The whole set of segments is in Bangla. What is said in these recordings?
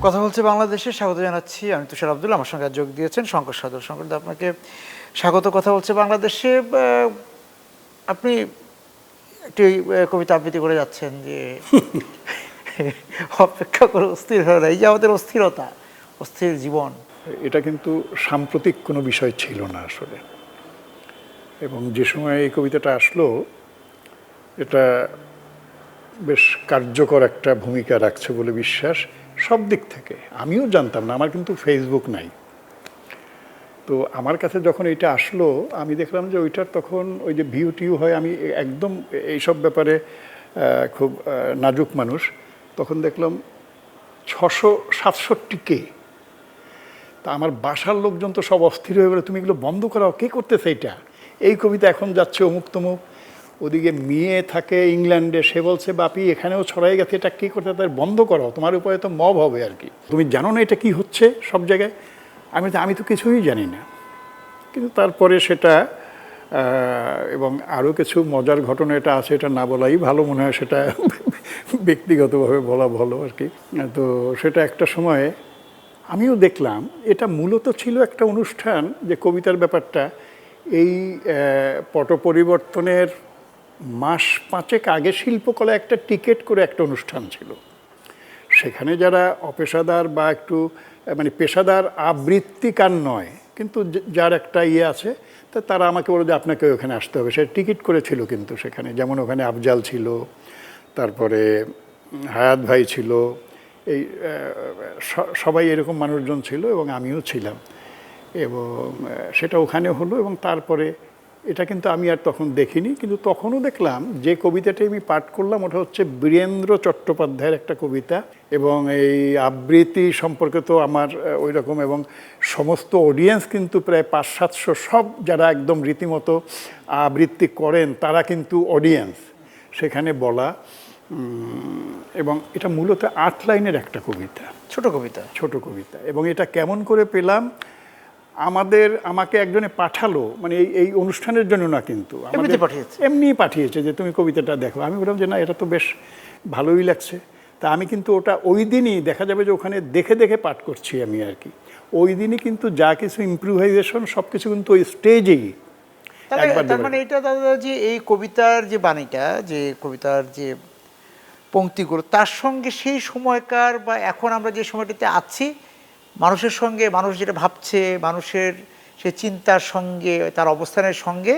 কথা বলছে বাংলাদেশে, স্বাগত জানাচ্ছি। আমি তুষার আব্দুল, আমার সঙ্গে যোগ দিয়েছেন শঙ্কর সাদর। শঙ্কর, আপনাকে স্বাগত। কথা বলছে বাংলাদেশে আপনি একটি কবিতা আবৃত্তি করে যাচ্ছেন যে অপেক্ষা করে অস্থির হয়ে এই যে আমাদের অস্থিরতা, অস্থির জীবন। এটা কিন্তু সাম্প্রতিক কোনো বিষয় ছিল না আসলে, এবং যে সময় এই কবিতাটা আসলো এটা বেশ কার্যকর একটা ভূমিকা রাখছে বলে বিশ্বাস সব দিক থেকে। আমিও জানতাম না, আমার কিন্তু ফেসবুক নাই। তো আমার কাছে যখন এটা আসলো আমি দেখলাম যে ওইটার তখন ওই যে ভিউ টিউ হয়, আমি একদম এইসব ব্যাপারে খুব নাজুক মানুষ। তখন দেখলাম 667K। তা আমার বাসার লোকজন তো সব অস্থির হয়ে গেলো, তুমি এগুলো বন্ধ করাও, কে করতেছে এটা? এই কবিতা এখন যাচ্ছে অমুক তমুক। ওদিকে মেয়ে থাকে ইংল্যান্ডে, সে বলছে বাপি এখানেও ছড়াই গেছে, এটা কী করতে, তাদের বন্ধ করো, তোমার উপায়ে তো মব হবে আর কি। তুমি জানো না এটা কি হচ্ছে সব জায়গায়? আমি তো কিছুই জানি না। কিন্তু তারপরে সেটা এবং আরও কিছু মজার ঘটনা এটা আছে, এটা না বলাই ভালো মনে হয়, সেটা ব্যক্তিগতভাবে বলা ভালো আর কি। তো সেটা একটা সময়ে আমিও দেখলাম এটা মূলত ছিল একটা অনুষ্ঠান, যে কবিতার ব্যাপারটা এই পট পরিবর্তনের মাস পাঁচেক আগে শিল্পকলা একটা টিকেট করে একটা অনুষ্ঠান ছিল। সেখানে যারা অপেশাদার বা একটু মানে পেশাদার আবৃত্তিকার নয়, কিন্তু যার একটা ইয়ে আছে, তা তারা আমাকে বলে যে আপনাকে ওখানে আসতে হবে। সে টিকিট করেছিল কিন্তু সেখানে, যেমন ওখানে আফজাল ছিল, তারপরে হায়াত ভাই ছিল, এই সবাই এরকম মানুষজন ছিল এবং আমিও ছিলাম। এবং সেটা ওখানে হলো। এবং তারপরে এটা কিন্তু আমি আর তখন দেখিনি, কিন্তু তখনও দেখলাম যে কবিতাটি আমি পাঠ করলাম ওটা হচ্ছে বীরেন্দ্র চট্টোপাধ্যায়ের একটা কবিতা। এবং এই আবৃত্তি সম্পর্কে তো আমার ওই রকম, এবং সমস্ত অডিয়েন্স কিন্তু প্রায় 500-700, সব যারা একদম রীতিমতো আবৃত্তি করেন তারা কিন্তু অডিয়েন্স সেখানে বলা। এবং এটা মূলত 8 লাইনের একটা কবিতা, ছোট কবিতা। এবং এটা কেমন করে পেলাম, আমাকে একজনে পাঠালো, মানে এই অনুষ্ঠানের জন্য না, কিন্তু এমনি পাঠিয়েছে যে তুমি কবিতাটা দেখো। আমি বললাম যে না, এটা তো বেশ ভালোই লাগছে। তা আমি কিন্তু ওটা ওই দিনই, দেখা যাবে যে ওখানে দেখে দেখে পাঠ করছি আমি আর কি। ওই দিনই কিন্তু যা কিছু ইম্প্রুভাইজেশন সব কিছু কিন্তু ওই স্টেজেই। তার মানে এটা দাদা, যে এই কবিতার যে বাণীটা, যে কবিতার যে পংক্তিগুলো, তার সঙ্গে সেই সময়কার বা এখন আমরা যে সময়টিতে আছি মানুষের সঙ্গে, মানুষ যেটা ভাবছে, মানুষের সে চিন্তার সঙ্গে, তার অবস্থানের সঙ্গে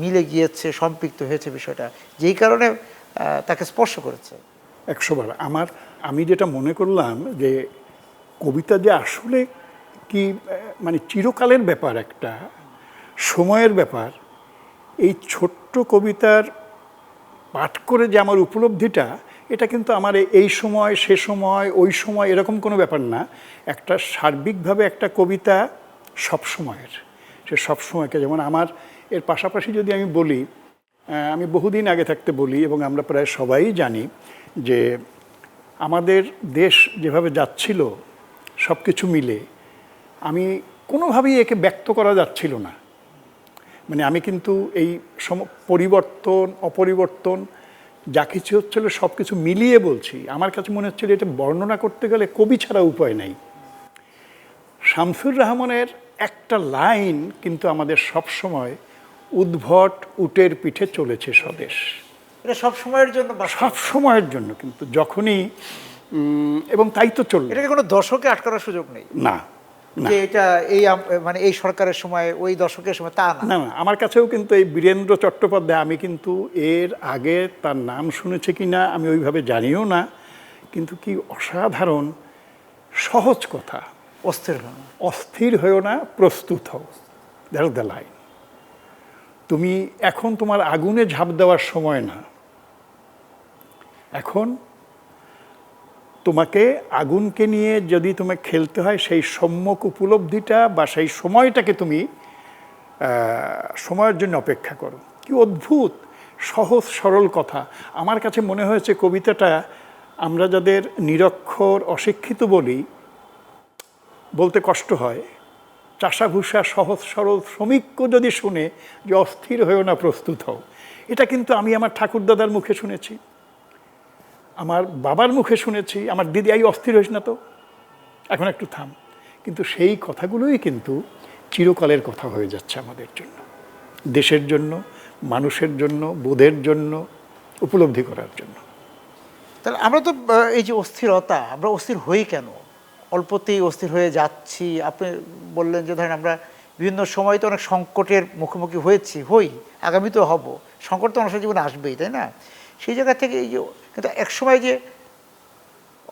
মিলে গিয়েছে, সম্পৃক্ত হয়েছে বিষয়টা, যেই কারণে তাকে স্পর্শ করেছে 100 বার। আমি যেটা মনে করলাম যে কবিতা যে আসলে কি মানে চিরকালের ব্যাপার, একটা সময়ের ব্যাপার। এই ছোট্ট কবিতার পাঠ করে যে আমার উপলব্ধিটা, এটা কিন্তু আমার এই সময় সে সময় ওই সময় এরকম কোনো ব্যাপার না। একটা সার্বিকভাবে একটা কবিতা সব সময়ের, সে সব সময়কে, যেমন আমার এর পাশাপাশি যদি আমি বলি, আমি বহুদিন আগে থাকতে বলি এবং আমরা প্রায় সবাই জানি যে আমাদের দেশ যেভাবে যাচ্ছিল সব কিছু মিলে, আমি কোনোভাবেই একে ব্যক্ত করা যাচ্ছিল না। মানে আমি কিন্তু এই পরিবর্তন অপরিবর্তন যা কিছু হচ্ছিল সব কিছু মিলিয়ে বলছি। আমার কাছে মনে হচ্ছিল এটা বর্ণনা করতে গেলে কবি ছাড়া উপায় নেই। শামসুর রাহমানের একটা লাইন কিন্তু আমাদের সব সময়, উদ্ভট উটের পিঠে চলেছে স্বদেশ। এটা সব সময়ের জন্য, সব সময়ের জন্য কিন্তু যখনই, এবং তাই তো চলবে। এটাকে কোনো দশকে আটকানোর সুযোগ নেই না, যে এটা এই মানে এই সরকারের সময়, ওই দশকের সময়, তা না। না, আমার কাছেও কিন্তু এই বীরেন্দ্র চট্টোপাধ্যায়, আমি কিন্তু এর আগে তার নাম শুনেছি কি না আমি ওইভাবে জানিও না, কিন্তু কি অসাধারণ সহজ কথা। অস্থির হয়েও না, প্রস্তুত হও, দ্যাটস দ্য লাইন। তুমি এখন তোমার আগুনে ঝাঁপ দেওয়ার সময় না, এখন তোমাকে আগুনকে নিয়ে যদি তোমাকে খেলতে হয়, সেই সম্যক উপলব্ধিটা বা সেই সময়টাকে তুমি সময়ের জন্য অপেক্ষা করো। কি অদ্ভুত সহজ সরল কথা। আমার কাছে মনে হয়েছে কবিতাটা আমরা যাদের নিরক্ষর অশিক্ষিত বলতে কষ্ট হয়, চাষাভূষা সহজ সরল শ্রমিকও যদি শুনে যে অস্থির হয়েও না, প্রস্তুত হও, এটা কিন্তু আমি আমার ঠাকুরদাদার মুখে শুনেছি। আমার বাবার মুখে শুনেছি, আমার দিদি এই অস্থির হইস না তো, এখন একটু থাম। কিন্তু সেই কথাগুলোই কিন্তু চিরকালের কথা হয়ে যাচ্ছে আমাদের জন্য, দেশের জন্য, মানুষের জন্য, বোধের জন্য, উপলব্ধি করার জন্য। তাহলে আমরা তো এই যে অস্থিরতা, আমরা অস্থির হই কেন? অল্পতেই অস্থির হয়ে যাচ্ছি। আপনি বললেন যে ধরেন আমরা বিভিন্ন সময় তো অনেক সংকটের মুখোমুখি হই, আগামীতেও হব। সংকট তো মানুষের জীবনে আসবেই, তাই না? সেই জায়গা থেকে এই যে, কিন্তু একসময় যে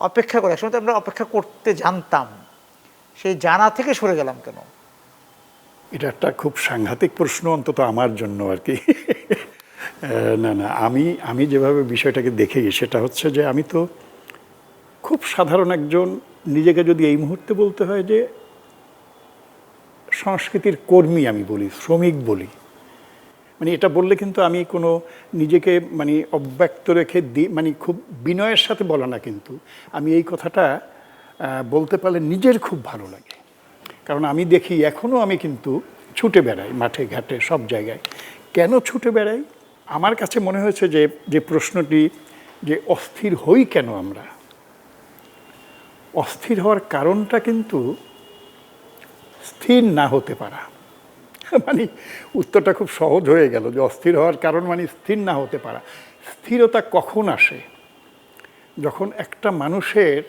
অপেক্ষা করে, একসময় তো আমরা অপেক্ষা করতে জানতাম, সেই জানা থেকে সরে গেলাম কেন? এটা একটা খুব সাংঘাতিক প্রশ্ন, অন্তত আমার জন্য আর কি। না না, আমি যেভাবে বিষয়টাকে দেখি সেটা হচ্ছে যে আমি তো খুব সাধারণ একজন, নিজেকে যদি এই মুহূর্তে বলতে হয় যে সংস্কৃতির কর্মী আমি বলি, শ্রমিক বলি, মানে এটা বললে কিন্তু আমি কোনো নিজেকে মানে অব্যক্ত রেখে মানে খুব বিনয়ের সাথে বলা না, কিন্তু আমি এই কথাটা বলতে পারলে নিজের খুব ভালো লাগে। কারণ আমি দেখি এখনও আমি কিন্তু ছুটে বেড়াই মাঠে ঘাটে সব জায়গায়। কেন ছুটে বেড়াই? আমার কাছে মনে হয়েছে যে প্রশ্নটি, যে অস্থির হই কেন আমরা, অস্থির হওয়ার কারণটা কিন্তু স্থির না হতে পারা। মানে উত্তরটা খুব সহজ হয়ে গেল, যে অস্থির হওয়ার কারণ মানে স্থির না হতে পারা। স্থিরতা কখন আসে? যখন একটা মানুষের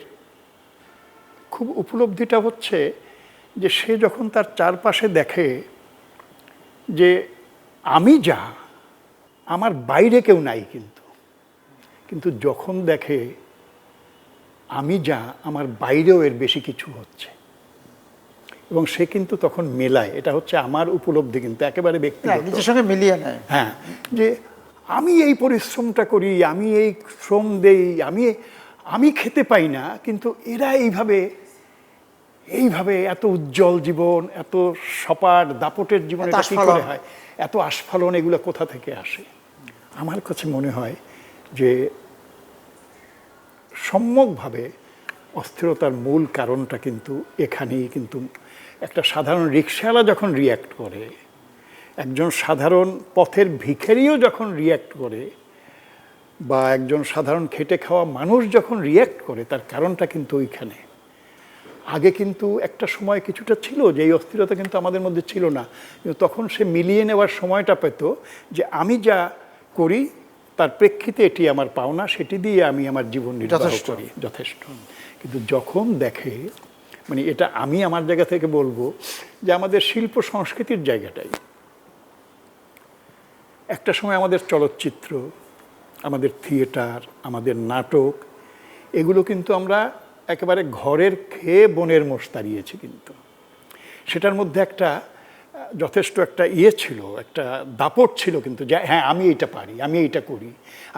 খুব উপলব্ধিটা হচ্ছে যে সে যখন তার চারপাশে দেখে যে আমি যা, আমার বাইরে কেউ নাই, কিন্তু যখন দেখে আমি যা, আমার বাইরেও এর বেশি কিছু হচ্ছে, এবং সে কিন্তু তখন মেলায়। এটা হচ্ছে আমার উপলব্ধি, কিন্তু একেবারে ব্যক্তিগত, নিজের সঙ্গে মিলিয়ে নেয়। হ্যাঁ, যে আমি এই পরিশ্রমটা করি, আমি এই শ্রম দেই, আমি খেতে পাই না, কিন্তু এরা এইভাবে এত উজ্জ্বল জীবন, এত সপাট দাপটের জীবন এটা কি করে হয়, এত আস্ফালন, এগুলো কোথা থেকে আসে? আমার কাছে মনে হয় যে সম্যকভাবে অস্থিরতার মূল কারণটা কিন্তু এখানেই। কিন্তু একটা সাধারণ রিকশাওয়ালা যখন রিয়্যাক্ট করে, একজন সাধারণ পথের ভিখারিও যখন রিয়্যাক্ট করে, বা একজন সাধারণ খেটে খাওয়া মানুষ যখন রিয়্যাক্ট করে, তার কারণটা কিন্তু ওইখানে। আগে কিন্তু একটা সময় কিছুটা ছিল যে এই অস্থিরতা কিন্তু আমাদের মধ্যে ছিল না, কিন্তু তখন সে মিলিয়ে নেওয়ার সময়টা পেত যে আমি যা করি তার প্রেক্ষিতে এটি আমার পাওনা, সেটি দিয়ে আমি আমার জীবন নির্বাহ করি, যথেষ্ট। কিন্তু যখন দেখে, মানে এটা আমি আমার জায়গা থেকে বলবো যে আমাদের শিল্প সংস্কৃতির জায়গাটাই, একটা সময় আমাদের চলচ্চিত্র, আমাদের থিয়েটার, আমাদের নাটক, এগুলো কিন্তু আমরা একেবারে ঘরের খেয়ে বনের মোষ তাড়িয়েছি, কিন্তু সেটার মধ্যে একটা যথেষ্ট একটা ছিল, একটা দাপট ছিল, কিন্তু যে হ্যাঁ আমি এইটা পারি, আমি এইটা করি,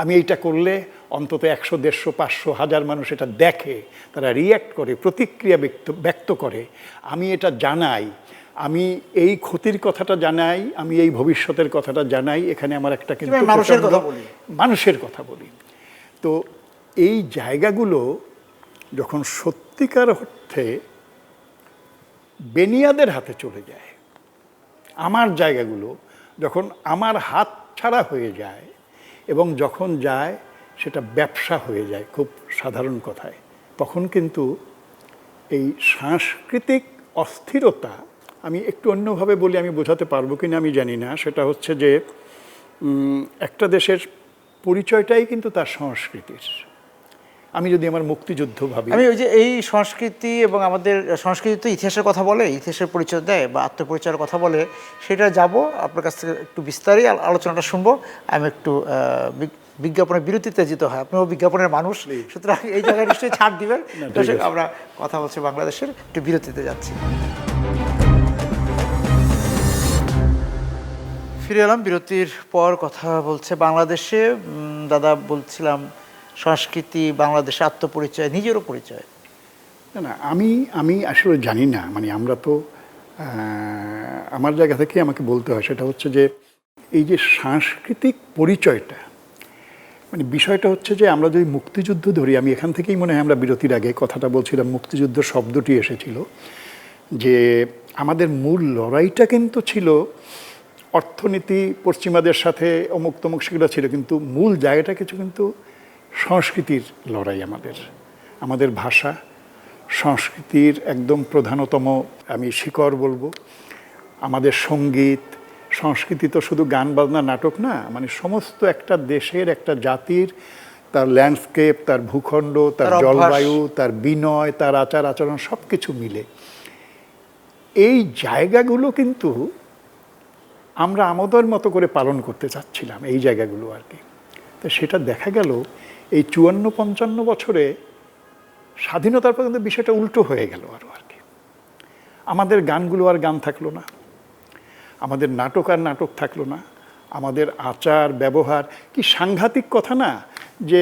আমি এইটা করলে অন্তত 100, 150, 500, 1000 মানুষ এটা দেখে, তারা রিয়্যাক্ট করে, প্রতিক্রিয়া ব্যক্ত করে, আমি এটা জানাই, আমি এই ক্ষতির কথাটা জানাই, আমি এই ভবিষ্যতের কথাটা জানাই, এখানে আমার একটা কিন্তু মানুষের কথা বলি। তো এই জায়গাগুলো যখন সত্যিকার অর্থে বেনিয়াদের হাতে চলে যায়, আমার জায়গাগুলো যখন আমার হাত ছাড়া হয়ে যায়, এবং যখন যায় সেটা ব্যবসা হয়ে যায়, খুব সাধারণ কথায়, তখন কিন্তু এই সাংস্কৃতিক অস্থিরতা, আমি একটু অন্যভাবে বলি, আমি বোঝাতে পারবো কিনা আমি জানি না, সেটা হচ্ছে যে একটা দেশের পরিচয়টাই কিন্তু তার সংস্কৃতির। আমি যদি আমার মুক্তিযুদ্ধ ভাবি, আমি ওই যে এই সংস্কৃতি এবং আমাদের সংস্কৃতি তো ইতিহাসের কথা বলে, ইতিহাসের পরিচয় দেয় বা আত্মপরিচয়ের কথা বলে, সেটা যাব আপনার কাছ থেকে একটু বিস্তারিত আলোচনাটা শুনবো। আমি একটু বিজ্ঞাপনের বিরতিতে যেতে হয়, আপনিও বিজ্ঞাপনের মানুষ, সুতরাং এই জায়গায় নিশ্চয়ই ছাড় দিবেন। আমরা কথা বলছি বাংলাদেশের, একটু বিরতিতে যাচ্ছি। ফিরে এলাম বিরতির পর। কথা বলছে বাংলাদেশে, দাদা বলছিলাম সংস্কৃতি, বাংলাদেশে আত্মপরিচয়, নিজেরও পরিচয়। না, আমি আসলে জানি না, মানে আমরা তো আমার জায়গা থেকে আমাকে বলতে হয়, সেটা হচ্ছে যে এই যে সাংস্কৃতিক পরিচয়টা, মানে বিষয়টা হচ্ছে যে আমরা যদি মুক্তিযুদ্ধ ধরি, আমি এখান থেকেই মনে হয় আমরা বিরতির আগে কথাটা বলছিলাম, মুক্তিযুদ্ধ শব্দটি এসেছিল, যে আমাদের মূল লড়াইটা কিন্তু ছিল অর্থনীতি, পশ্চিমাদের সাথে অমুক তমুক, সেগুলো ছিল, কিন্তু মূল জায়গাটা কিছু কিন্তু সংস্কৃতির লড়াই আমাদের ভাষা সংস্কৃতির একদম প্রধানতম আমি শিকড় বলবো। আমাদের সঙ্গীত সংস্কৃতি তো শুধু গান বাজনা নাটক না, মানে সমস্ত একটা দেশের একটা জাতির তার ল্যান্ডস্কেপ, তার ভূখণ্ড, তার জলবায়ু, তার বিনয়, তার আচার আচরণ সব কিছু মিলে এই জায়গাগুলো কিন্তু আমরা আমাদের মতো করে পালন করতে চাচ্ছিলাম, এই জায়গাগুলো আর কি। তো সেটা দেখা গেল এই 54-55 বছরে স্বাধীনতার পর কিন্তু বিষয়টা উল্টো হয়ে গেল আর কি। আমাদের গানগুলো আর গান থাকলো না, আমাদের নাটক আর নাটক থাকলো না, আমাদের আচার ব্যবহার কি সাংঘাতিক কথা না। যে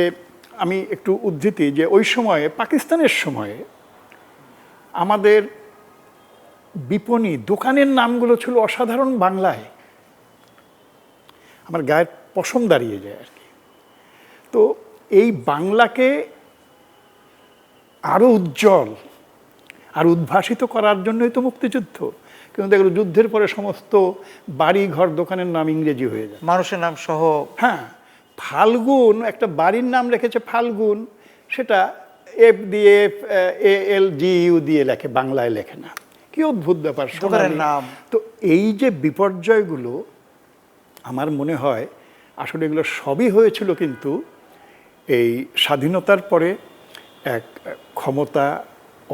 আমি একটু উদ্ধৃতি, যে ওই সময়ে পাকিস্তানের সময়ে আমাদের বিপণী দোকানের নামগুলো ছিল অসাধারণ বাংলায়, আমার গায়ের পশম দাঁড়িয়ে যায় আর কি। তো এই বাংলাকে আরো উজ্জ্বল আর উদ্ভাসিত করার জন্যই তো মুক্তিযুদ্ধ। কিন্তু দেখলো যুদ্ধের পরে সমস্ত বাড়ি ঘর দোকানের নাম ইংরেজি হয়ে যায়, মানুষের নাম সহ। হ্যাঁ, ফাল্গুন একটা বাড়ির নাম রেখেছে ফাল্গুন, সেটা এফ দিয়ে ALGU দিয়ে লেখে, বাংলায় লেখে না। কি অদ্ভুত ব্যাপার দোকানের নাম। তো এই যে বিপর্যয়গুলো আমার মনে হয় আসলে এগুলো সবই হয়েছিল কিন্তু এই স্বাধীনতার পরে এক ক্ষমতা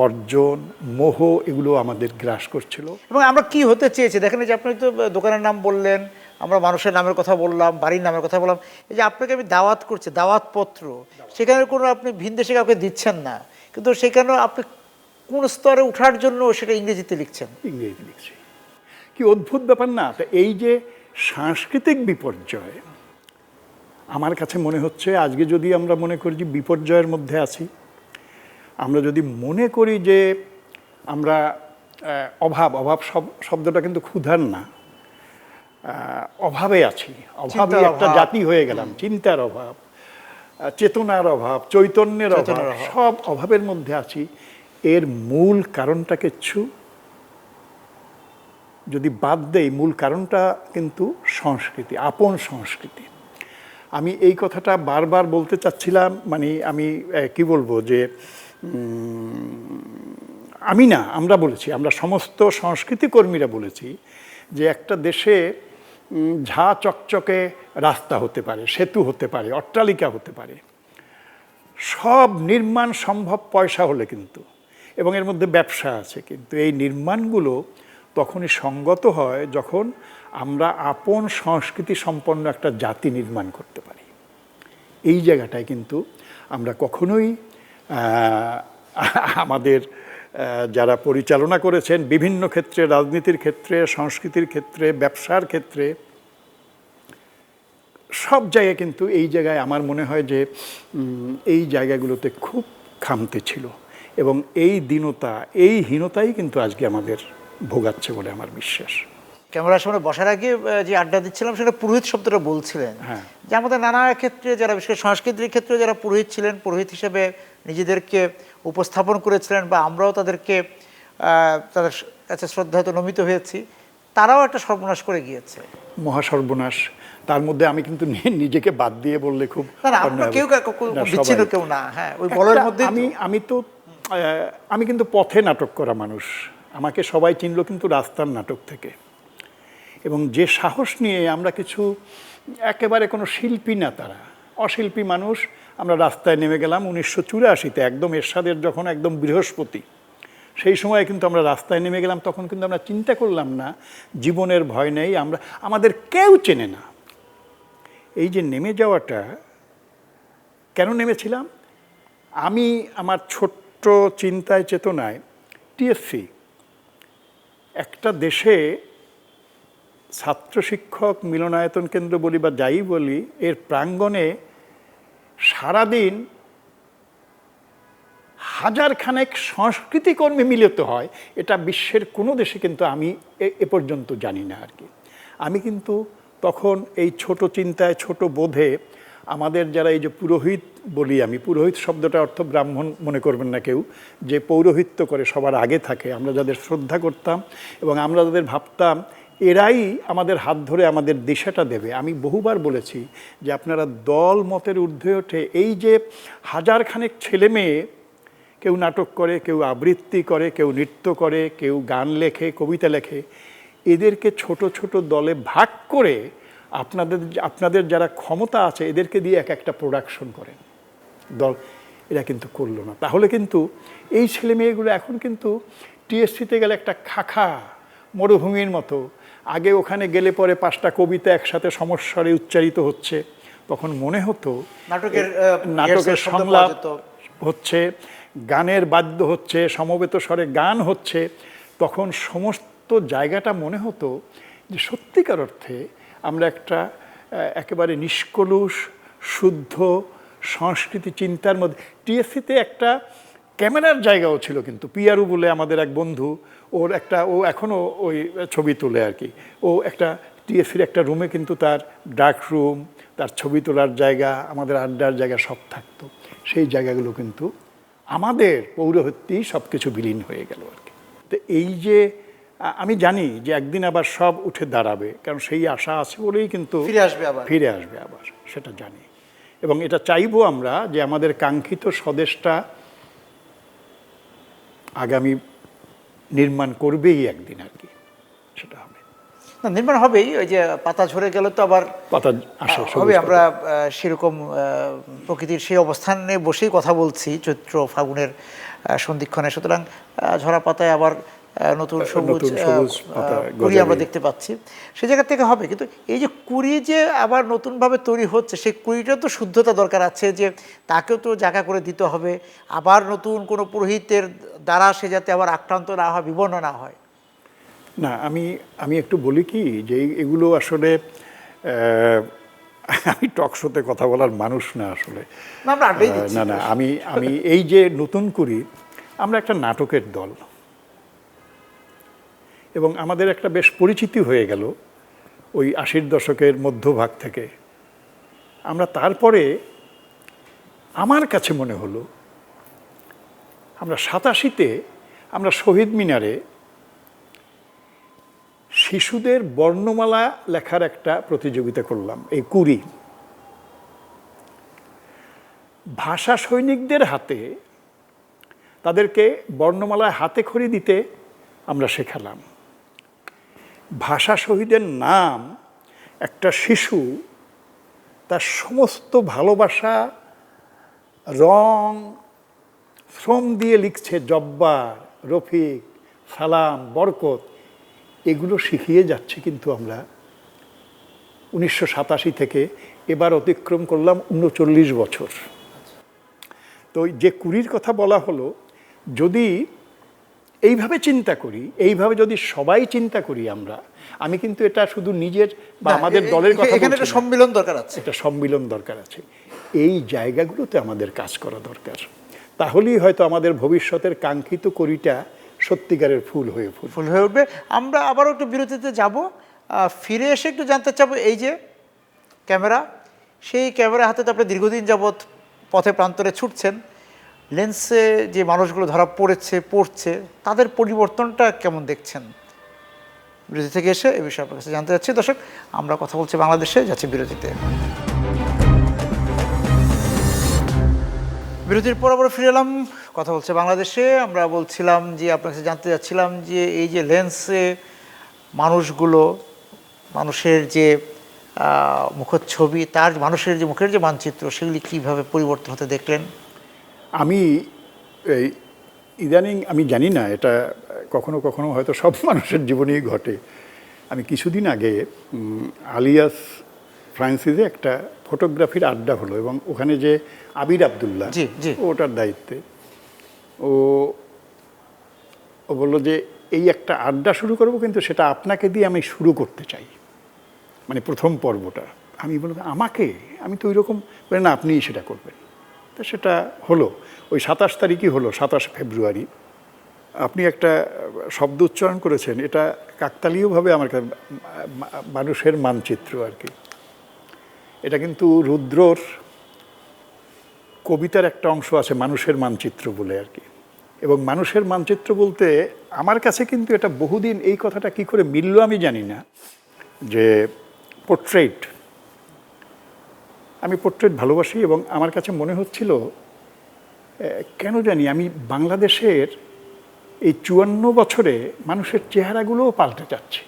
অর্জন মোহ এগুলো আমাদের গ্রাস করছিল। এবং আমরা কি হতে চেয়েছি দেখেন, এই যে আপনি তো দোকানের নাম বললেন, আমরা মানুষের নামের কথা বললাম, বাড়ির নামের কথা বললাম। এই যে আপনাকে আমি দাওয়াত করছি, দাওয়াতপত্র, সেখানে কোনো আপনি ভিনদেশে কাউকে দিচ্ছেন না, কিন্তু সেখানে আপনি কোন স্তরে ওঠার জন্য সেটা ইংরেজিতে লিখছেন। ইংরেজিতে লিখছি, কি অদ্ভুত ব্যাপার না। তা এই যে সাংস্কৃতিক বিপর্যয়, আমার কাছে মনে হচ্ছে আজকে যদি আমরা মনে করি যে বিপর্যয়ের মধ্যে আছি, আমরা যদি মনে করি যে আমরা অভাব শব্দটা কিন্তু ক্ষুধার না, অভাবে আছি, অভাবে একটা জাতি হয়ে গেলাম, চিন্তার অভাব, চেতনার অভাব, চৈতন্যের অভাব, সব অভাবের মধ্যে আছি। এর মূল কারণটা কিচ্ছু যদি বাদ দেই, মূল কারণটা কিন্তু সংস্কৃতি, আপন সংস্কৃতি। আমি এই কথাটা বারবার বলতে চাচ্ছিলাম, মানে আমি কি বলবো যে আমি না, আমরা বলেছি, আমরা সমস্ত সংস্কৃতি কর্মীরা বলেছি যে একটা দেশে ঝা চকচকে রাস্তা হতে পারে, সেতু হতে পারে, অট্টালিকা হতে পারে, সব নির্মাণ সম্ভব পয়সা হলে কিন্তু, এবং এর মধ্যে ব্যবসা আছে, কিন্তু এই নির্মাণগুলো তখনই সঙ্গত হয় যখন আমরা আপন সংস্কৃতি সম্পন্ন একটা জাতি নির্মাণ করতে পারি। এই জায়গাটায় কিন্তু আমরা কখনোই আমাদের যারা পরিচালনা করেছেন বিভিন্ন ক্ষেত্রে, রাজনীতির ক্ষেত্রে, সংস্কৃতির ক্ষেত্রে, ব্যবসার ক্ষেত্রে, সব জায়গায় কিন্তু এই জায়গায় আমার মনে হয় যে এই জায়গাগুলোতে খুব খামতি ছিল, এবং এই দীনতা, এই হীনতাই কিন্তু আজকে আমাদের ভোগাচ্ছে বলে আমার বিশ্বাস। ক্যামেরার সামনে বসার আগে যে আড্ডা দিচ্ছিলাম, সেটা পুরোহিত শব্দটা বলছিলেন। হ্যাঁ, যে আমাদের নানা ক্ষেত্রে যারা, বিশেষ করে সংস্কৃতির ক্ষেত্রে যারা পুরোহিত ছিলেন, পুরোহিত হিসেবে নিজেদেরকে উপস্থাপন করেছিলেন, বা আমরাও তাদেরকে তাদের কাছে শ্রদ্ধায়িত নমিত হয়েছি, তারাও একটা সর্বনাশ করে গিয়েছে, মহাসর্বনাশ। তার মধ্যে আমি কিন্তু নিজেকে বাদ দিয়ে বললে খুব কেউ বিচ্ছিন্ন কেউ না। হ্যাঁ, ওই বলের মধ্যে আমি কিন্তু পথে নাটক করা মানুষ, আমাকে সবাই চিনলো কিন্তু রাস্তার নাটক থেকে। এবং যে সাহস নিয়ে আমরা কিছু একেবারে কোনো শিল্পী না, তারা অশিল্পী মানুষ, আমরা রাস্তায় নেমে গেলাম 1984-তে, একদম এরশাদের যখন একদম বৃহস্পতি, সেই সময় কিন্তু আমরা রাস্তায় নেমে গেলাম। তখন কিন্তু আমরা চিন্তা করলাম না জীবনের ভয় নেই, আমাদের কেউ চেনে না। এই যে নেমে যাওয়াটা, কেন নেমেছিলাম? আমি আমার ছোট্ট চিন্তায় চেতনায় TFC একটা দেশে ছাত্র শিক্ষক মিলনায়তন কেন্দ্র বলি বা যাই বলি, এর প্রাঙ্গণে সারাদিন হাজার খানেক সংস্কৃতি কর্মী মিলিত হয়, এটা বিশ্বের কোনো দেশে কিন্তু আমি এ পর্যন্ত জানি না আর কি। আমি কিন্তু তখন এই ছোট চিন্তায়, ছোট বোধে আমাদের যারা এই যে পুরোহিত বলি, আমি পুরোহিত শব্দটা অর্থ ব্রাহ্মণ মনে করবেন না কেউ, যে পৌরোহিত্য করে সবার আগে থাকে, আমরা যাদের শ্রদ্ধা করতাম এবং আমরা যাদের ভাবতাম এরাই আমাদের হাত ধরে আমাদের দিশাটা দেবে। আমি বহুবার বলেছি যে আপনারা দল মতের ঊর্ধ্বে ওঠে এই যে হাজারখানেক ছেলে মেয়ে, কেউ নাটক করে, কেউ আবৃত্তি করে, কেউ নৃত্য করে, কেউ গান লেখে, কবিতা লেখে, এদেরকে ছোট ছোট দলে ভাগ করে আপনাদের যারা ক্ষমতা আছে এদেরকে দিয়ে এক একটা প্রোডাকশন করেন দল, এরা কিন্তু করলো না। তাহলে কিন্তু এই ছেলে মেয়েগুলো এখন কিন্তু টিএসসিতে গেলে একটা খাখা মরুভূমির মতো, আগে ওখানে গেলে পরে 5টা কবিতা একসাথে সমস্বরে উচ্চারিত হচ্ছে, তখন মনে হতো নাটকের সংলাপ হচ্ছে, গানের বাদ্য হচ্ছে, সমবেত স্বরে গান হচ্ছে, তখন সমস্ত জায়গাটা মনে হতো যে সত্যিকার অর্থে আমরা একটা একেবারে নিষ্কলুষ শুদ্ধ সংস্কৃতি চিন্তার মধ্যে। টিএসসিতে একটা ক্যামেরার জায়গাও ছিল, কিন্তু পিয়ারু বলে আমাদের এক বন্ধু, ও এখনও ওই ছবি তোলে আর কি, ও একটা টিএসসির একটা রুমে কিন্তু তার ডার্ক রুম, তার ছবি তোলার জায়গা, আমাদের আড্ডার জায়গা সব থাকতো। সেই জায়গাগুলো কিন্তু আমাদের পৌরহিত্যেই সব কিছু বিলীন হয়ে গেল আর কি। তো এই যে আমি জানি যে একদিন আবার সব উঠে দাঁড়াবে, কারণ সেই আশা আছে বলেই কিন্তু ফিরে আসবে আবার, সেটা জানি। এবং এটা চাইবো আমরা যে আমাদের কাঙ্ক্ষিত স্বদেশটা আগামী নির্মাণ করবেই একদিন আর কি, সেটা হবে। না, নির্মাণ হবেই। ওই যে পাতা ঝরে গেলে তো আবার পাতা আসে হবে। আমরা সেরকম প্রকৃতির সেই অবস্থানে বসেই কথা বলছি চৈত্র ফাগুনের সন্ধিক্ষণে, সুতরাং ঝরা পাতায় আবার নতুন সবুজ কুড়ি আমরা দেখতে পাচ্ছি, সেই জায়গা থেকে হবে। কিন্তু এই যে কুড়ি যে আবার নতুনভাবে তৈরি হচ্ছে, সেই কুড়িটা তো শুদ্ধতা দরকার আছে, যে তাকেও তো জায়গা করে দিতে হবে, আবার নতুন কোনো পুরোহিতের দ্বারা সে যাতে আবার আক্রান্ত না হয়, বিবর্ণ না হয়। না, আমি একটু বলি কি যে এগুলো আসলে আমি টক শোতে কথা বলার মানুষ না আসলে। না, আমি এই যে নতুন করি, আমরা একটা নাটকের দল এবং আমাদের একটা বেশ পরিচিতি হয়ে গেল ওই 80-র দশকের মধ্যভাগ থেকে। আমরা তারপরে আমার কাছে মনে হলো আমরা 87-তে আমরা শহীদ মিনারে শিশুদের বর্ণমালা লেখার একটা প্রতিযোগিতা করলাম, এই কুড়ি। ভাষা সৈনিকদের হাতে তাদেরকে বর্ণমালায় হাতে খড়ি দিতে আমরা শেখালাম। ভাষা শহীদের নাম একটা শিশু তার সমস্ত ভালোবাসা, রং, শ্রম দিয়ে লিখছে, জব্বার, রফিক, সালাম, বরকত, এগুলো শিখিয়ে যাচ্ছে। কিন্তু আমরা 1987 থেকে এবার অতিক্রম করলাম 39 বছর। তো যে কুড়ির কথা বলা হলো, যদি এইভাবে চিন্তা করি, এইভাবে যদি সবাই চিন্তা করি আমরা, আমি কিন্তু এটা শুধু নিজের বা আমাদের দলের কথা বলছি না, সম্মিলন দরকার আছে, এটা সম্মিলন দরকার আছে। এই জায়গাগুলোতে আমাদের কাজ করা দরকার, তাহলেই হয়তো আমাদের ভবিষ্যতের কাঙ্ক্ষিত কড়িটা সত্যিকারের ফুল হয়ে উঠবে। আমরা আবারও একটু বিরতিতে যাব, ফিরে এসে একটু জানতে চাবো, এই যে ক্যামেরা, সেই ক্যামেরা হাতে তো আপনি দীর্ঘদিন যাবৎ পথে প্রান্তরে ছুটছেন, লেন্সে যে মানুষগুলো ধরা পড়ছে তাদের পরিবর্তনটা কেমন দেখছেন? বিরতি থেকে এসে এ বিষয়ে আপনার কাছে জানতে চাচ্ছি। দর্শক, আমরা কথা বলছি বাংলাদেশে, যাচ্ছি বিরতিতে। বিরতির পর আবার ফিরে এলাম, কথা বলছে বাংলাদেশে। আমরা বলছিলাম যে আপনার কাছে জানতে চাচ্ছিলাম যে এই যে লেন্সে মানুষগুলো, মানুষের যে মুখচ্ছবি, তার মানুষের যে মুখের যে মানচিত্র, সেগুলি কীভাবে পরিবর্তন হতে দেখলেন? আমি ইদানিং, আমি জানি না এটা কখনো কখনো হয়তো সব মানুষের জীবনেই ঘটে। আমি কিছুদিন আগে আলিয়াস ফ্রান্সিসে একটা ফটোগ্রাফির আড্ডা হলো, এবং ওখানে যে আবির আবদুল্লাহ, ওটার দায়িত্বে, ও বললো যে এই একটা আড্ডা শুরু করব, কিন্তু সেটা আপনাকে দিয়ে আমি শুরু করতে চাই, মানে প্রথম পর্বটা। আমি বললাম আমাকে? আমি তো ওই রকম বলে, না, আপনিই সেটা করবেন। তো সেটা হলো, ওই 27 তারিখই হলো, 27 ফেব্রুয়ারি। আপনি একটা শব্দ উচ্চারণ করেছেন, এটা কাকতালীয়ভাবে আমার কাছে মানুষের মানচিত্র আর কি। এটা কিন্তু রুদ্রর কবিতার একটা অংশ আছে মানুষের মানচিত্র বলে আর কি। এবং মানুষের মানচিত্র বলতে আমার কাছে কিন্তু এটা বহুদিন, এই কথাটা কি করে মিলল আমি জানি না, যে পোর্ট্রেট, আমি পোর্ট্রেট ভালোবাসি এবং আমার কাছে মনে হচ্ছিল কেন জানি আমি বাংলাদেশের এই ৫৪ বছরে মানুষের চেহারাগুলোও পাল্টে যাচ্ছে।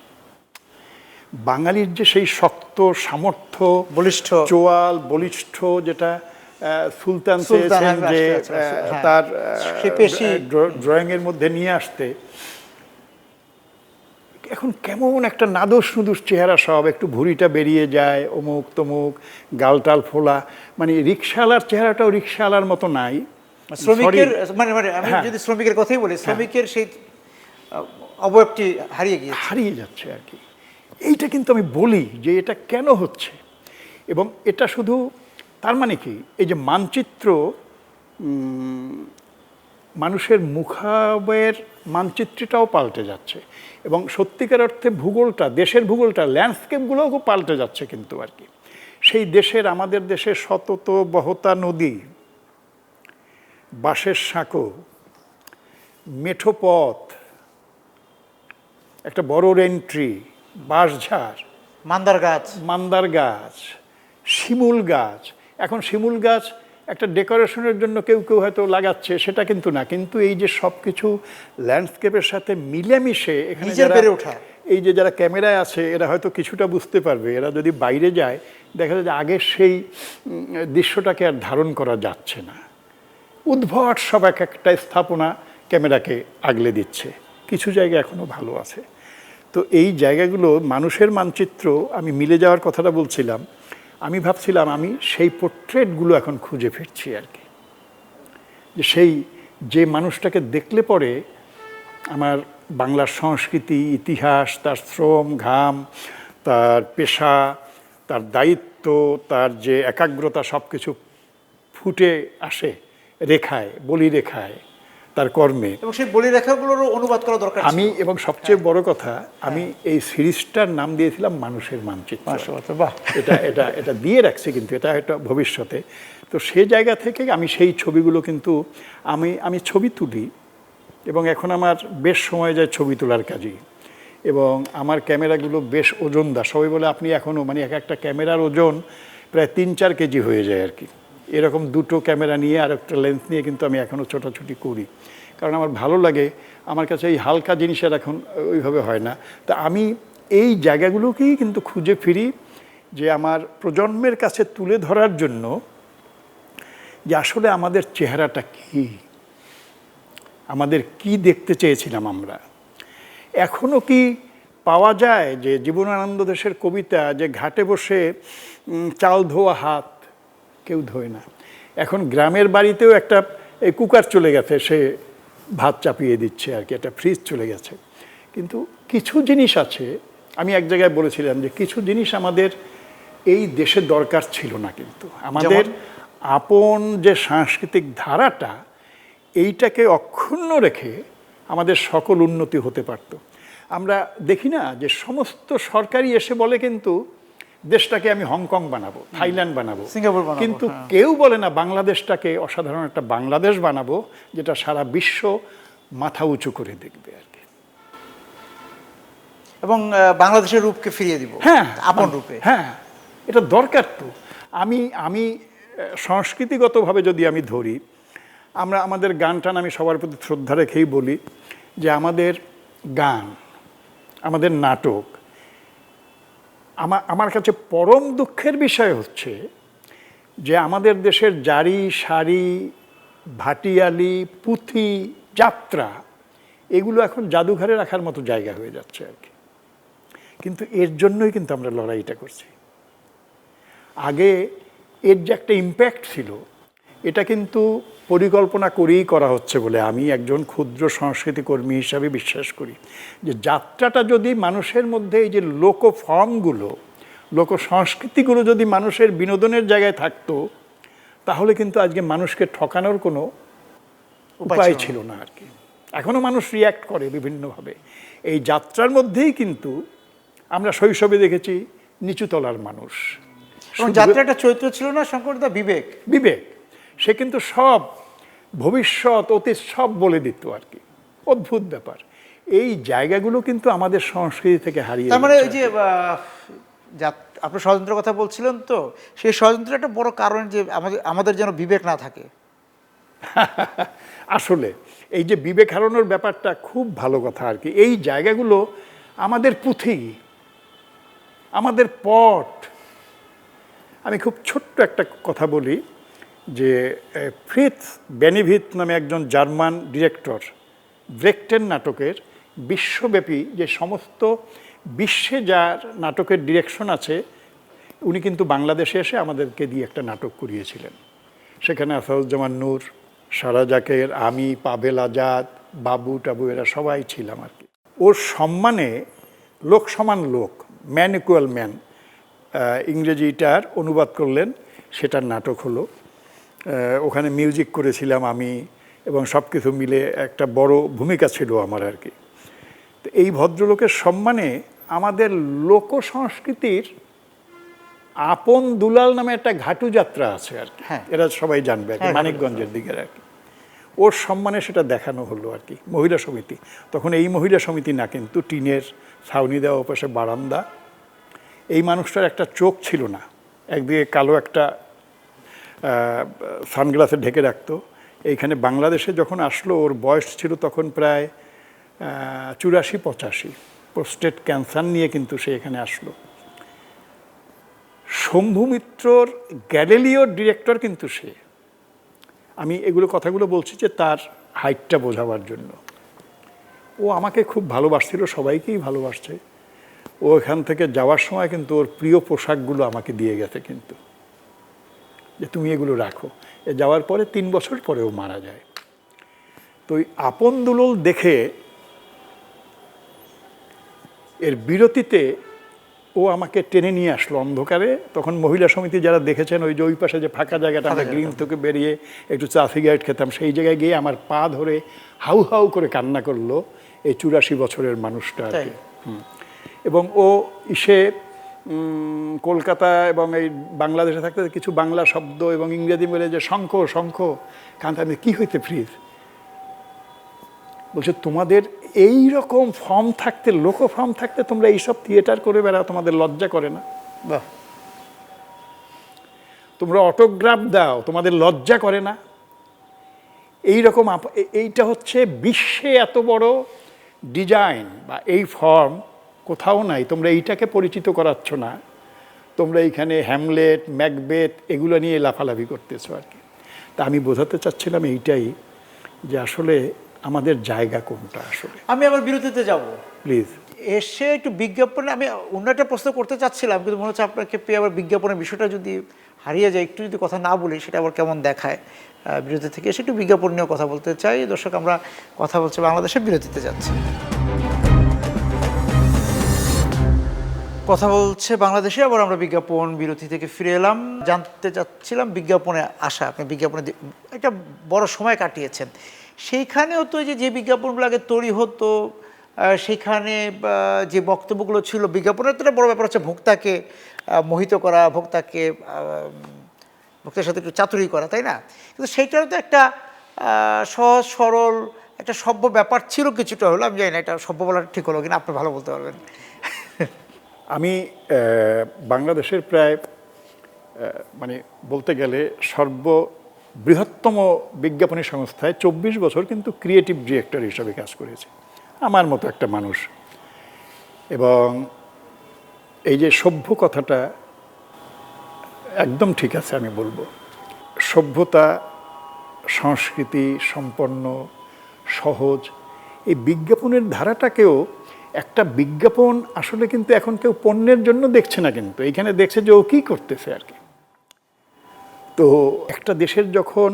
বাঙালির যে সেই শক্ত সামর্থ্য, বলিষ্ঠ, চোয়াল বলিষ্ঠ, যেটা সুলতান চেয়েছেন যে তার ড্রয়িংয়ের মধ্যে নিয়ে আসতে, এখন কেমন একটা নাদোষ নুদোষ চেহারা, সব একটু ভুঁড়িটা বেরিয়ে যায়, অমুক তমুক, গালটাল ফোলা, মানে রিক্সাওয়ালার চেহারাটাও রিক্সাওয়ালার মতো নাই। শ্রমিকের মানে আমি যদি শ্রমিকের কথাই বলি, শ্রমিকের সেই অবয়বটি হারিয়ে যাচ্ছে আর কি। এইটা কিন্তু আমি বলি যে এটা কেন হচ্ছে, এবং এটা শুধু তার মানে কি, এই যে মানচিত্র, মানুষের মুখাবয়ের মানচিত্রটাও পাল্টে যাচ্ছে, এবং সত্যিকার অর্থে ভূগোলটা, দেশের ভূগোলটা, ল্যান্ডস্কেপগুলোও খুব পাল্টে যাচ্ছে কিন্তু আর কি। সেই দেশের, আমাদের দেশের শতত বহতা নদী, বাঁশের সাঁকো, মেঠো পথ, একটা বড় রেন্ট্রি, বাঁশঝাড়, মান্দার গাছ, শিমুল গাছ। এখন শিমুল গাছ একটা ডেকোরেশনের জন্য কেউ কেউ হয়তো লাগাচ্ছে, সেটা কিন্তু না, কিন্তু এই যে সব কিছু ল্যান্ডস্কেপের সাথে মিলেমিশে এখানে এই যে যারা ক্যামেরায় আছে এরা হয়তো কিছুটা বুঝতে পারবে, এরা যদি বাইরে যায় দেখা যায় যে আগের সেই দৃশ্যটাকে আর ধারণ করা যাচ্ছে না। উদ্ভট সব এক একটা স্থাপনা ক্যামেরাকে আগলে দিচ্ছে, কিছু জায়গা এখনও ভালো আছে। তো এই জায়গাগুলো মানুষের মানচিত্র, আমি মিলে যাওয়ার কথাটা বলছিলাম, আমি ভাবছিলাম আমি সেই পোর্ট্রেটগুলো এখন খুঁজে ফিরছি আর কি, যে সেই যে মানুষটাকে দেখলে পরে আমার বাংলার সংস্কৃতি, ইতিহাস, তার শ্রম ঘাম, তার পেশা, তার দায়িত্ব, তার যে একাগ্রতা, সব কিছু ফুটে আসে রেখায়, বলি রেখায়, তার কর্মে। এবং সেই বলি রেখাগুলোর অনুবাদ করা দরকার আমি, এবং সবচেয়ে বড় কথা, আমি এই সিরিজটার নাম দিয়েছিলাম মানুষের মানচিত্র। এটা এটা এটা দিয়ে রাখছি, কিন্তু এটা একটা ভবিষ্যতে। তো সেই জায়গা থেকে আমি সেই ছবিগুলো কিন্তু আমি ছবি তুলি, এবং এখন আমার বেশ সময় যায় ছবি তোলার কাজে, এবং আমার ক্যামেরাগুলো বেশ ওজনদার। সবাই বলে আপনি এখনও, মানে এক একটা ক্যামেরার ওজন প্রায় ৩-৪ কেজি হয়ে যায় আর কি। এরকম দুটো ক্যামেরা নিয়ে আর একটা লেন্স নিয়ে কিন্তু আমি এখনও ছোটাছুটি করি, কারণ আমার ভালো লাগে। আমার কাছে এই হালকা জিনিসের এখন ওইভাবে হয় না। তা আমি এই জায়গাগুলোকেই কিন্তু খুঁজে ফিরি, যে আমার প্রজন্মের কাছে তুলে ধরার জন্য যে আসলে আমাদের চেহারাটা কী, আমাদের কি দেখতে চেয়েছিলাম আমরা। এখনও কি পাওয়া যায় যে জীবনানন্দ দাশের কবিতা, যে ঘাটে বসে চাল ধোয়া হাত কেউ ধোয় না। এখন গ্রামের বাড়িতেও একটা এই কুকার চলে গেছে, সে ভাত চাপিয়ে দিচ্ছে আর কি, একটা ফ্রিজ চলে গেছে। কিন্তু কিছু জিনিস আছে, আমি এক জায়গায় বলেছিলাম যে কিছু জিনিস আমাদের এই দেশে দরকার ছিল না, কিন্তু আমাদের আপন যে সাংস্কৃতিক ধারাটা, এইটাকে অক্ষুণ্ণ রেখে আমাদের সকল উন্নতি হতে পারত। আমরা দেখি না যে সমস্ত সরকারি এসে বলে কিন্তু দেশটাকে আমি হংকং বানাবো, থাইল্যান্ড বানাবো, সিঙ্গাপুর বানাবো, কিন্তু কেউ বলে না বাংলাদেশটাকে অসাধারণ একটা বাংলাদেশ বানাবো, যেটা সারা বিশ্ব মাথা উঁচু করে দেখবে আর কি, এবং বাংলাদেশের রূপকে ফিরিয়ে দিব, হ্যাঁ, আপন রূপে। হ্যাঁ, এটা দরকার। তো আমি সংস্কৃতিগতভাবে যদি আমি ধরি, আমাদের গান টান, আমি সবার প্রতি শ্রদ্ধা রেখেই বলি যে আমাদের গান, আমাদের নাটক, আমার কাছে পরম দুঃখের বিষয় হচ্ছে যে আমাদের দেশের জারি, সারি, ভাটিয়ালি, পুঁথি, যাত্রা, এগুলো এখন জাদুঘরে রাখার মতো জায়গা হয়ে যাচ্ছে আর কি। কিন্তু এর জন্যই কিন্তু আমরা লড়াইটা করছি। আগে এর যে একটা ইম্প্যাক্ট ছিল, এটা কিন্তু পরিকল্পনা করেই করা হচ্ছে বলে আমি একজন ক্ষুদ্র সংস্কৃতি কর্মী হিসাবে বিশ্বাস করি, যে যাত্রাটা যদি মানুষের মধ্যে, এই যে লোক ফর্মগুলো, লোক সংস্কৃতিগুলো যদি মানুষের বিনোদনের জায়গায় থাকতো, তাহলে কিন্তু আজকে মানুষকে ঠকানোর কোনো উপায় ছিল না আর কি। এখনও মানুষ রিয়্যাক্ট করে বিভিন্নভাবে। এই যাত্রার মধ্যেই কিন্তু আমরা শৈশবে দেখেছি নিচু তলার মানুষ, যাত্রা একটা চরিত্র ছিল না শঙ্করদা, বিবেক। সে কিন্তু সব ভবিষ্যৎ অতীত সব বলে দিত আর কি। অদ্ভুত ব্যাপার। এই জায়গাগুলো কিন্তু আমাদের সংস্কৃতি থেকে হারিয়ে তার মানে ওই যাচ্ছে। যে আপনি ষড়যন্ত্রের কথা বলছিলেন, তো সেই ষড়যন্ত্রের একটা বড় কারণ যে আমাদের যেন বিবেক না থাকে। আসলে এই যে বিবেক হারানোর ব্যাপারটা খুব ভালো কথা আর কি। এই জায়গাগুলো আমাদের পুঁথি, আমাদের পট। আমি খুব ছোট্ট একটা কথা বলি যে ফ্রিটজ বেনিভিত নামে একজন জার্মান ডিরেক্টর ব্রেকটেন নাটকের বিশ্বব্যাপী যে সমস্ত বিশ্বে যার নাটকের ডিরেকশন আছে, উনি কিন্তু বাংলাদেশে এসে আমাদেরকে দিয়ে একটা নাটক করিয়েছিলেন। সেখানে আসাদুজ্জামান নূর, সারা জাকের, আমি, পাভেল আজাদ, বাবু টাবু এরা সবাই ছিলাম আর কি। ওর সম্মানে লোক সমান লোক, ম্যান ইকুয়াল ম্যান, ইংরেজিটার অনুবাদ করলেন, সেটার নাটক হলো। ওখানে মিউজিক করেছিলাম আমি, এবং সব কিছু মিলে একটা বড় ভূমিকা ছিল আমার আর কি। তো এই ভদ্রলোকের সম্মানে আমাদের লোক সংস্কৃতির আপন দুলাল নামে একটা ঘাটু যাত্রা আছে আর কি। হ্যাঁ। এরা সবাই জানবে আর কি, মানিকগঞ্জের দিকের আর কি। ওর সম্মানে সেটা দেখানো হলো আর কি, মহিলা সমিতি। তখন এই মহিলা সমিতি না, কিন্তু টিনের ছাউনি দেওয়া, ওপাশে বারান্দা। এই মানুষটার একটা চোখ ছিল না, একদিকে কালো একটা সানগ্লাসে ঢেকে রাখতো। এইখানে বাংলাদেশে যখন আসলো, ওর বয়স ছিল তখন প্রায় 84-85, প্রোস্টেট ক্যান্সার নিয়ে কিন্তু সে এখানে আসলো। শম্ভু মিত্রর গ্যালিলিওর ডিরেক্টর কিন্তু সে। আমি এগুলো কথাগুলো বলছি যে তার হাইটটা বোঝাবার জন্য। ও আমাকে খুব ভালোবাসছিল, সবাইকেই ভালোবাসছে। ও এখান থেকে যাওয়ার সময় কিন্তু ওর প্রিয় পোশাকগুলো আমাকে দিয়ে গেছে কিন্তু, যে তুমি এগুলো রাখো। এ যাওয়ার পরে 3 বছর পরে ও মারা যায়। তো ওই আপন দুলল দেখে এর বিরতিতে ও আমাকে টেনে নিয়ে আসলো অন্ধকারে। তখন মহিলা সমিতি যারা দেখেছেন, ওই যে ওই পাশে যে ফাঁকা জায়গাটা, আমরা গ্রিন থেকে বেরিয়ে একটু চা সিগারেট খেতাম, সেই জায়গায় গিয়ে আমার পা ধরে হাউ হাউ করে কান্না করলো এই 84 বছরের মানুষটা আর কি। এবং ও ইসে কলকাতা এবং এই বাংলাদেশে থাকতে কিছু বাংলা শব্দ এবং ইংরেজি মিলে যে শঙ্খ শঙ্খ কান্তা, কি হইতে ফ্রিজ বলছে, তোমাদের এই রকম ফর্ম থাকতে, লোক ফর্ম থাকতে তোমরা এইসব থিয়েটার করে বেড়াও, তোমাদের লজ্জা করে না? বাহ। তোমরা অটোগ্রাফ দাও, তোমাদের লজ্জা করে না? এইরকম এইটা হচ্ছে বিশ্বে এত বড় ডিজাইন বা এই ফর্ম কোথাও নাই। তোমরা এইটাকে পরিচিত করাচ্ছ না, তোমরা এইখানে হ্যামলেট, ম্যাকবেথ এগুলো নিয়ে লাফালাফি করতেছো আর কি। তা আমি বোঝাতে চাচ্ছিলাম এইটাই, যে আসলে আমাদের জায়গা কোনটা আসলে। আমি আবার বিরতিতে যাব, প্লিজ। এসে একটু বিজ্ঞাপনে আমি অন্য একটা প্রশ্ন করতে চাচ্ছিলাম, কিন্তু মনে হচ্ছে আপনাকে পেয়ে আবার বিজ্ঞাপনের বিষয়টা যদি হারিয়ে যায়, একটু যদি কথা না বলি সেটা আবার কেমন দেখায়। বিরতি থেকে এসে একটু বিজ্ঞাপন নিয়েও কথা বলতে চাই। দর্শক, আমরা কথা বলছি বাংলাদেশে, বিরতিতে যাচ্ছি। কথা বলছে বাংলাদেশে, আবার আমরা বিজ্ঞাপন বিরতি থেকে ফিরে এলাম। জানতে চাচ্ছিলাম বিজ্ঞাপনে আসা, আপনি বিজ্ঞাপনে একটা বড় সময় কাটিয়েছেন, সেইখানেও তো যে বিজ্ঞাপনগুলো আগে তৈরি হতো, সেখানে যে বক্তব্যগুলো ছিল, বিজ্ঞাপনের তো একটা বড় ব্যাপার হচ্ছে ভোক্তাকে মোহিত করা, ভোক্তার সাথে একটু চাতুরি করা, তাই না? কিন্তু সেইটারও তো একটা সহজ সরল একটা সভ্য ব্যাপার ছিল কিছুটা হলো। আমি জানি না এটা সভ্য বলার ঠিক হলো কিনা, আপনি ভালো বলতে পারবেন। আমি বাংলাদেশের প্রায় মানে বলতে গেলে সর্ববৃহত্তম বিজ্ঞাপনী সংস্থায় 24 বছর কিন্তু ক্রিয়েটিভ ডিরেক্টর হিসাবে কাজ করেছি, আমার মতো একটা মানুষ। এবং এই যে সভ্য কথাটা একদম ঠিক আছে, আমি বলবো সভ্যতা, সংস্কৃতি সম্পন্ন, সহজ এই বিজ্ঞাপনের ধারাটাকেও, একটা বিজ্ঞাপন আসলে কিন্তু এখন কেউ পণ্যের জন্য দেখছে না, কিন্তু এইখানে দেখছে যে ও কী করতেছে আর কি। তো একটা দেশের যখন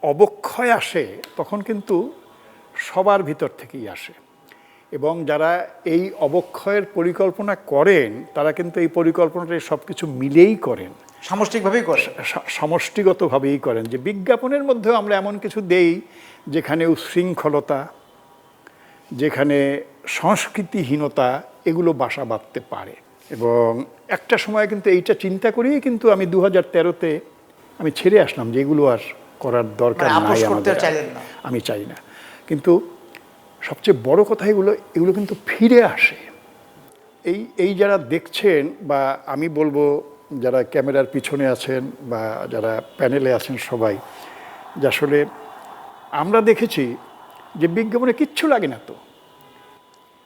অবক্ষয় আসে তখন কিন্তু সবার ভিতর থেকেই আসে, এবং যারা এই অবক্ষয়ের পরিকল্পনা করেন তারা কিন্তু এই পরিকল্পনাটা সব কিছু মিলেই করেন, সামষ্টিকভাবেই করে, সমষ্টিগতভাবেই করেন। যে বিজ্ঞাপনের মধ্যেও আমরা এমন কিছু দেই যেখানে উচ্ছৃঙ্খলতা, যেখানে সংস্কৃতিহীনতা এগুলো বাসা বাঁধতে পারে। এবং একটা সময় কিন্তু এইটা চিন্তা করেই কিন্তু আমি 2013-তে আমি ছেড়ে আসলাম যে এগুলো আর করার দরকার মানে আপোস নাই করতে আমাদের। চাইলেন না? আমি চাই না, কিন্তু সবচেয়ে বড় কথা এগুলো কিন্তু ফিরে আসে। এই যারা দেখছেন, বা আমি বলবো যারা ক্যামেরার পিছনে আছেন বা যারা প্যানেলে আছেন সবাই, যে আসলে আমরা দেখেছি যে বিজ্ঞাপনে কিচ্ছু লাগে না তো।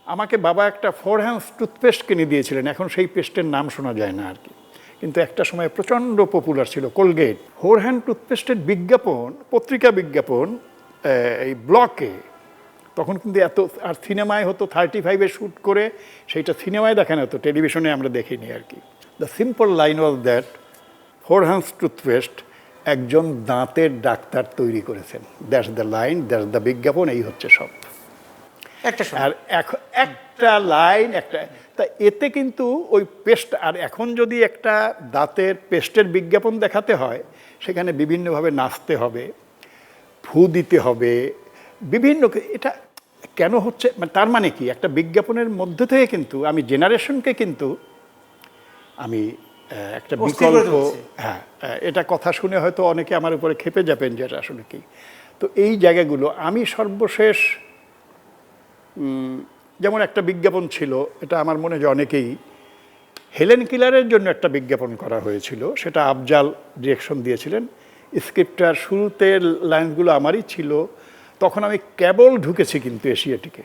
আমাকে বাবা একটা ফোরহ্যান্ডস টুথপেস্ট কিনে দিয়েছিলেন, এখন সেই পেস্টের নাম শোনা যায় না আর কি, কিন্তু একটা সময় প্রচণ্ড পপুলার ছিল কোলগেট। ফোরহ্যান্ড টুথপেস্টের বিজ্ঞাপন, পত্রিকা বিজ্ঞাপন এই ব্লকে, তখন কিন্তু এত, আর সিনেমায় হতো 35-এ শ্যুট করে, সেইটা সিনেমায় দেখানো হতো, টেলিভিশনে আমরা দেখিনি আর কি। The simple line was that Forhans toothpaste একজন দাঁতের ডাক্তার তৈরি করেছেন, that's the line, that's the বিজ্ঞাপন, এই হচ্ছে সব। একটা আর একটা লাইন, একটা, তা এতে কিন্তু ওই পেস্ট, আর এখন যদি একটা দাঁতের পেস্টের বিজ্ঞাপন দেখাতে হয়, সেখানে বিভিন্নভাবে নাচতে হবে, ফু দিতে হবে, বিভিন্ন, এটা কেন হচ্ছে, মানে তার মানে কি, একটা বিজ্ঞাপনের মধ্যে থেকে কিন্তু আমি জেনারেশনকে কিন্তু আমি একটা অস্থির করে বিকল্প, তুলছে। হ্যাঁ, এটা কথা শুনে হয়তো অনেকে আমার উপরে ক্ষেপে যাবেন যে এটা আসলে কি। তো এই জায়গাগুলো আমি সর্বশেষ, যেমন একটা বিজ্ঞাপন ছিল, এটা আমার মনে হয় অনেকেই, হেলেন কিলারের জন্য একটা বিজ্ঞাপন করা হয়েছিল, সেটা আফজাল ডিরেকশন দিয়েছিলেন, স্ক্রিপ্টটার শুরুতে লাইনগুলো আমারই ছিল। তখন আমি কেবল ঢুকেছি কিন্তু এশিয়াটিকে,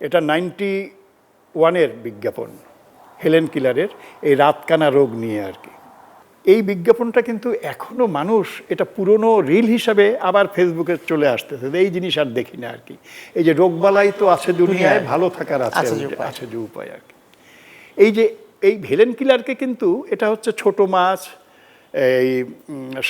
এটা 91-এর বিজ্ঞাপন, হেলেন কিলারের এই রাতকানা রোগ নিয়ে আর কি। এই বিজ্ঞাপনটা কিন্তু এখনো মানুষ এটা পুরনো রিল হিসাবে আবার ফেসবুকে চলে আসতেছে, এই জিনিস আর দেখি না আর কি। এই যে রোগবালাই তো আছে দুনিয়ায়, ভালো থাকার আছে যে উপায় আর কি। এই হেলেন কিলারকে কিন্তু এটা হচ্ছে ছোট মাছ, এই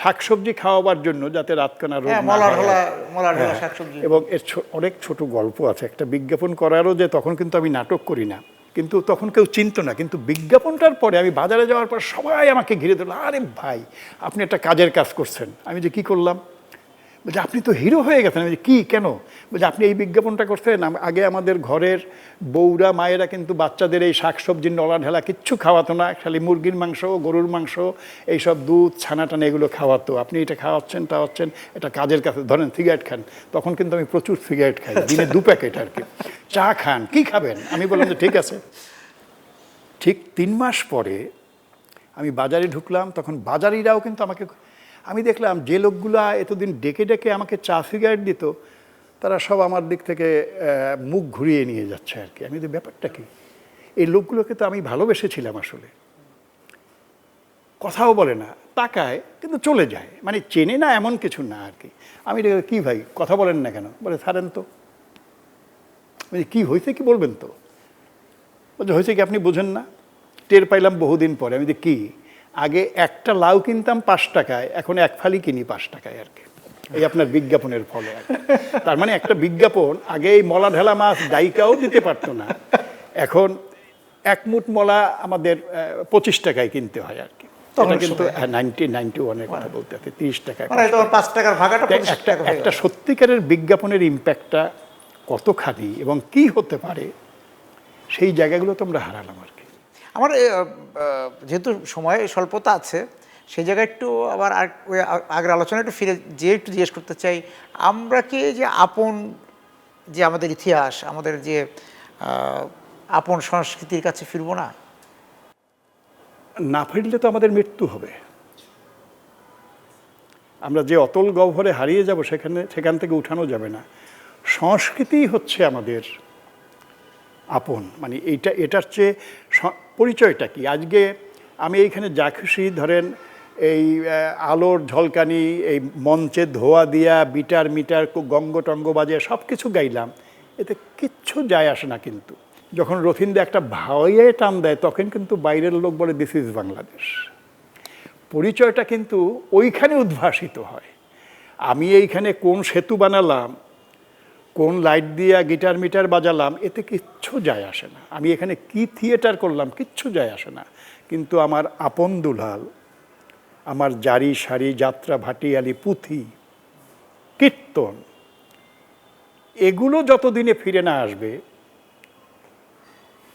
শাকসবজি খাওয়াবার জন্য, যাতে রাতকানা রোগ না হয়। শাকসবজি। এবং এর অনেক ছোট গল্প আছে। একটা বিজ্ঞাপন করারও, যে তখন কিন্তু আমি নাটক করি না, কিন্তু তখন কেউ চিনতো না, কিন্তু বিজ্ঞাপনটার পরে আমি বাজারে যাওয়ার পর সবাই আমাকে ঘিরে ধরলো, আরে ভাই আপনি একটা কাজের কাজ করছেন। আমি যে কি করলাম, বলছে আপনি তো হিরো হয়ে গেছেন। আমি যে কি, কেন? বলছে আপনি এই বিজ্ঞাপনটা করছেন, আগে আমাদের ঘরের বউরা মায়েরা কিন্তু বাচ্চাদের এই শাকসবজির নলা ঢেলা কিচ্ছু খাওয়াতো না, খালি মুরগির মাংস, গরুর মাংস, এইসব দুধ ছানা টানা এগুলো খাওয়াতো, আপনি এটা খাওয়াচ্ছেন, এটা কাজের কাছে, ধরেন সিগারেট খান। তখন কিন্তু আমি প্রচুর সিগারেট খাই, দিনে 2 প্যাকেট আর কি। চা খান, কি খাবেন? আমি বললাম যে ঠিক আছে। ঠিক 3 মাস পরে আমি বাজারে ঢুকলাম, তখন বাজারিরাও কিন্তু আমাকে, আমি দেখলাম যে লোকগুলো এতদিন ডেকে ডেকে আমাকে চা সিগারেট দিত, তারা সব আমার দিক থেকে মুখ ঘুরিয়ে নিয়ে যাচ্ছে আর কি। আমি তো, ব্যাপারটা কি? এই লোকগুলোকে তো আমি ভালোবেসেছিলাম আসলে। কথাও বলে না, তাকায় কিন্তু চলে যায়, মানে চেনে না এমন কিছু না আর কি। আমি কি ভাই কথা বলেন না কেন? বলে ছাড়েন তো। কি হয়েছে, কি বলবেন তো? বলছে হয়েছে কি আপনি বোঝেন না? টের পাইলাম বহুদিন পরে। আমি যে কি, আগে একটা লাউ কিনতাম 5 টাকায়, এখন 1 ফালি কিনি 5 টাকায় আর কি। এই আপনার বিজ্ঞাপনের ফলে আর কি। তার মানে একটা বিজ্ঞাপন, আগে এই মলা ঢেলা মাছ ডাইকাও দিতে পারতো না, এখন 1 মুঠ মলা আমাদের 25 টাকায় কিনতে হয় আর কি। এটা কিন্তু 91-এর কথা বলতে আছে, 30 টাকায়, মানে 5 টাকার ভাগাটা একটা সত্যিকারের বিজ্ঞাপনের ইম্প্যাক্টটা কতখানি এবং কি হতে পারে, সেই জায়গাগুলো তো আমরা হারালাম আর কি। আমার যেহেতু সময় স্বল্পতা আছে, সেই জায়গায় একটু আবার ওই আগের আলোচনা একটু ফিরে যে একটু জিজ্ঞেস করতে চাই, আমরা কি যে আপন, যে আমাদের ইতিহাস, আমাদের যে আপন সংস্কৃতির কাছে ফিরবো না? না ফিরলে তো আমাদের মৃত্যু হবে। আমরা যে অতল গহ্বরে হারিয়ে যাব, সেখান থেকে উঠানো যাবে না। সংস্কৃতি হচ্ছে আমাদের আপন, মানে এটার চেয়ে পরিচয়টা কি? আজকে আমি এইখানে যা খুশি, ধরেন এই আলোর ঝলকানি, এই মঞ্চে ধোয়া দিয়া, বিটার মিটার গঙ্গ বাজে সব কিছু গাইলাম, এতে কিচ্ছু যায় আসে না। কিন্তু যখন রথিন্দা একটা ভাইয়ে টান দেয়, তখন কিন্তু বাইরের লোক বলে দিস ইজ বাংলাদেশ। পরিচয়টা কিন্তু ওইখানে উদ্ভাসিত হয়। আমি এইখানে কোন সেতু বানালাম, কোন লাইট দিয়া গিটার মিটার বাজালাম, এতে কিচ্ছু যায় আসে না। আমি এখানে কি থিয়েটার করলাম, কিচ্ছু যায় আসে না। কিন্তু আমার আপন দুলাল, আমার জারি সারি, যাত্রা, ভাটিয়ালি, পুঁথি, কীর্তন, এগুলো যতদিনে ফিরে না আসবে,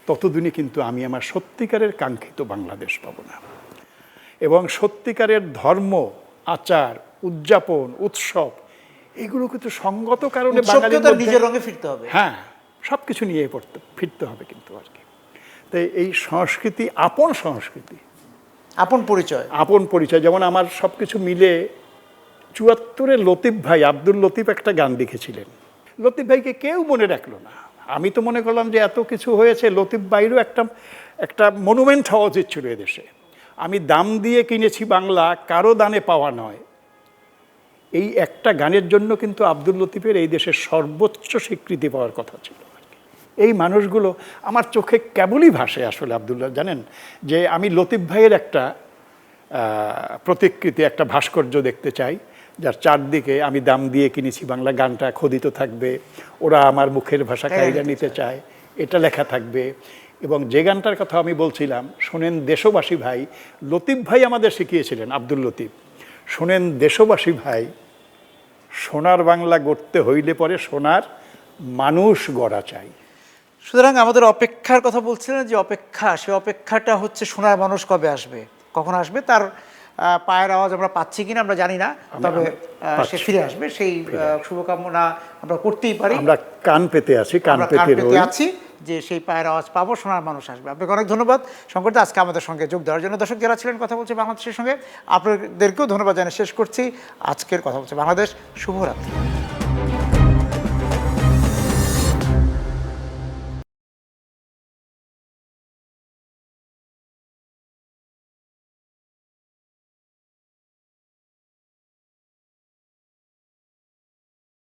ততদিনে কিন্তু আমি আমার সত্যিকারের কাঙ্ক্ষিত বাংলাদেশ পাব না। এবং সত্যিকারের ধর্ম, আচার, উদযাপন, উৎসব, এগুলো কিন্তু সঙ্গত কারণে উৎসবকেও বাঙালির তার মধ্যে, নিজের রঙে ফিরতে হবে। হ্যাঁ, সব কিছু নিয়ে ফিরতে হবে কিন্তু আর কি। তাই এই সংস্কৃতি, আপন সংস্কৃতি, আপন পরিচয়, আপন পরিচয়, যেমন আমার সব কিছু মিলে ৭৪-এ লতিফ ভাই, আব্দুল লতিফ একটা গান লিখেছিলেন। লতিফ ভাইকে কেউ মনে রাখলো না। আমি তো মনে করলাম যে এত কিছু হয়েছে, লতিফ ভাইয়েরও একটা মনুমেন্ট হওয়া উচিত ছিল এদেশে। আমি দাম দিয়ে কিনেছি বাংলা, কারো দানে পাওয়া নয়, এই একটা গানের জন্য কিন্তু আব্দুল লতিফের এই দেশের সর্বোচ্চ স্বীকৃতি পাওয়ার কথা ছিল। এই মানুষগুলো আমার চোখে কেবলই ভাসে আসলে আব্দুল্লাহ, জানেন যে আমি লতিফ ভাইয়ের একটা প্রতিকৃতি, একটা ভাস্কর্য দেখতে চাই, যার চারদিকে আমি দাম দিয়ে কিনেছি বাংলা গানটা খোদিত থাকবে, ওরা আমার মুখের ভাষা কায়রা নিতে চায়, এটা লেখা থাকবে। এবং যে গানটার কথা আমি বলছিলাম, শোনেন দেশবাসী ভাই, লতিফ ভাই আমাদের শিখিয়েছিলেন, আব্দুল লতিফ, শোনেন দেশবাসী ভাই, সোনার বাংলা গড়তে হইলে পরে সোনার মানুষ গড়া চাই। সুতরাং আমাদের অপেক্ষার কথা বলছিলেন, যে অপেক্ষা, সে অপেক্ষাটা হচ্ছে সোনার মানুষ কবে আসবে, কখন আসবে, তার পায়ের আওয়াজ আমরা পাচ্ছি কিনা আমরা জানি না, তবে সে ফিরে আসবে, সেই শুভকামনা আমরা করতেই পারি। আমরা কান পেতে আছি, কান পেতে আছি যে সেই পায়ের আওয়াজ পাবো, সোনার মানুষ আসবে। আপনাকে অনেক ধন্যবাদ শঙ্করদা আজকে আমাদের সঙ্গে যোগ দেওয়ার জন্য। দর্শক যারা ছিলেন কথা বলছে বাংলাদেশের সঙ্গে, আপনাদেরকেও ধন্যবাদ জানিয়ে শেষ করছি আজকের কথা বলছে বাংলাদেশ। শুভরাত্রি।